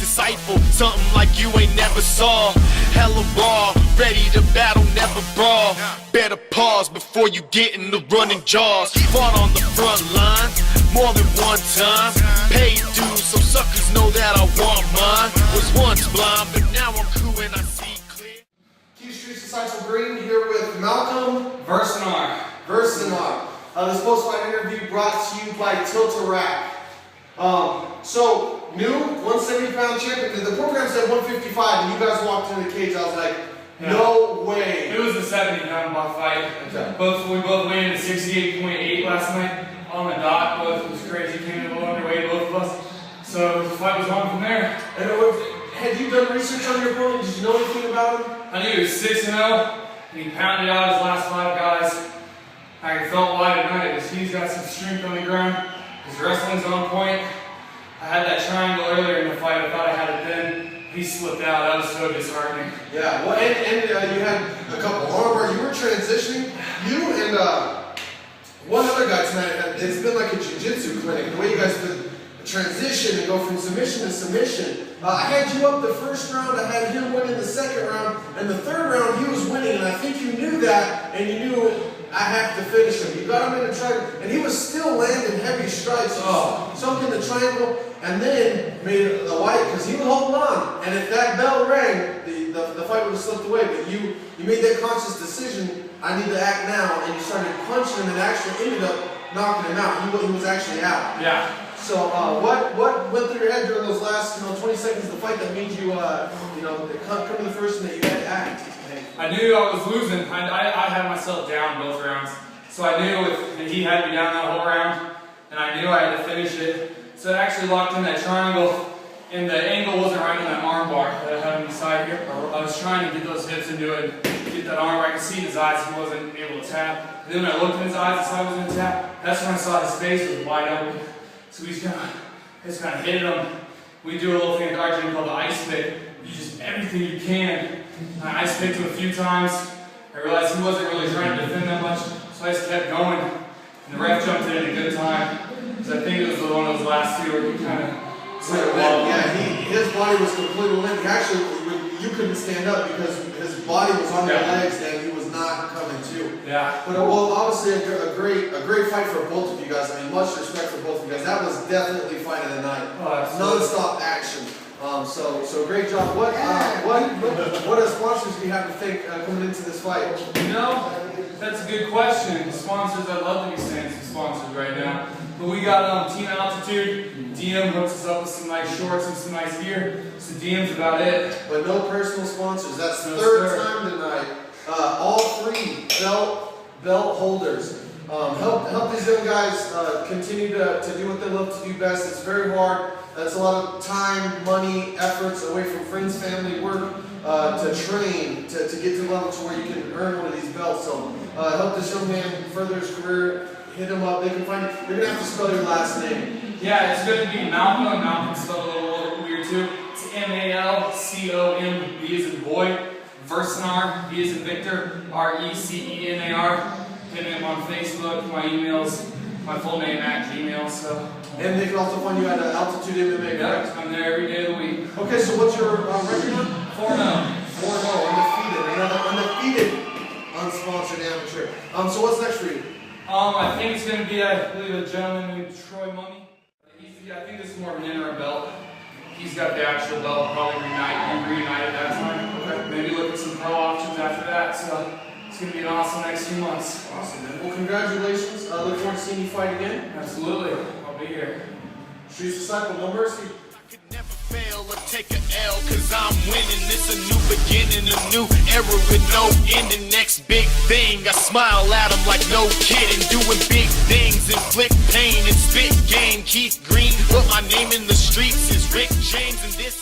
disciple, something like you ain't never saw. Hella raw, ready to battle, never brawl. Better pause before you get in the running jaws. Fought on the front line more than one time. Paid dues so suckers know that I want mine. Was once blind, but now I'm cool and I see clear. Key Street Disciple Green here with Malcomb. Vrecenar. This post-fight interview brought to you by Tilt-A-Rack. So, new 170-pound champion. The program said 155, and you guys walked in the cage. I was like, no way. It was a 70-pound fight. Okay. We both weighed in at 68.8 last night on the dot. Both was crazy. Came in a little underweight, both of us. So the fight was on from there. And had you done research on your opponent? Did you know anything about him? I knew he was 6-0, and he pounded out his last 5 guys. I felt wide tonight because he's got some strength on the ground. His wrestling's on point. I had that triangle earlier in the fight. I thought I had it then. He slipped out. That was so disheartening. Yeah, well, and you had a couple armbar. You were transitioning. You and one other guy tonight. It's been like a jiu-jitsu clinic. The way you guys did transition and go from submission to submission. I had you up the first round. I had him winning the second round, and the third round he was winning. And I think you knew that, and you knew I have to finish him. You got him in the triangle, and he was still landing heavy strikes. Sunk in the triangle, and then made the white because he was holding on. And if that bell rang, the fight would have slipped away. But you made that conscious decision. I need to act now, and you started punching him, and actually ended up knocking him out. He was actually out. Yeah. So what went through your head during those last 20 seconds of the fight that made you come to the first and that you had to act? I knew I was losing. I had myself down both rounds. So I knew if he had me down that whole round, and I knew I had to finish it. So I actually locked in that triangle, and the angle wasn't right on that arm bar that I had on the side here. I was trying to get those hips into it, get that arm where I could see in his eyes he wasn't able to tap. And then when I looked in his eyes and saw he wasn't going to tap, that's when I saw his face was wide open. So we just kind of hit him. We do a little thing at our gym called the ice pick. You just everything you can. I ice picked him a few times. I realized he wasn't really trying to defend that much, so I just kept going. And the ref jumped in at a good time. Because I think it was one of those last two where he kind of his body was completely limp. Actually, you couldn't stand up because his body was on your legs and he was not coming to. Yeah. But well, obviously a great fight for both of you guys. I mean, much respect for both of you guys. That was definitely fight of the night. Non-stop action. So great job. What sponsors do you have to thank coming into this fight? You know, that's a good question. Sponsors, I'd love to be saying some sponsors right now. But we got Team Altitude. DM hooks us up with some nice shorts and some nice gear. So DM's about it. But no personal sponsors. That's the third time tonight. All 3 belt holders. Help these young guys continue to do what they love to do best. It's very hard. That's a lot of time, money, efforts away from friends, family, work to train to get to the level to where you can earn one of these belts. So help this young man further his career. Hit him up. They can find it. You're gonna have to spell your last name. Yeah, it's going to be Malcomb. Malcomb's spelled a little weird too. It's M-A-L-C-O-M-B as in boy. Vrecenar, V as in Victor, R-E-C-E-N-A-R. Hit him on Facebook, my emails, my full name at Gmail. So. And they can also find you at Altitude MMA, correct? I'm there every day of the week. Okay, so what's your record now? 4-0. 4-0, undefeated, unsponsored amateur. So what's next for you? I think it's going to be, I believe, a gentleman named Troy Mummy. I think this is more of an interim belt. He's got the actual belt, probably reunited that time. Okay. Maybe look at some pro options after that. So it's going to be an awesome next few months. Awesome, man. Well, congratulations. I look forward to seeing you fight again. Absolutely. I'll be here. Street Disciple, no mercy. Could never fail or take a L, cause I'm winning. It's a new beginning, a new era with no ending. Next big thing, I smile at them like no kidding. Doing big things, inflict pain and spit game. Keith Green, but my name in the streets is Rick James, and this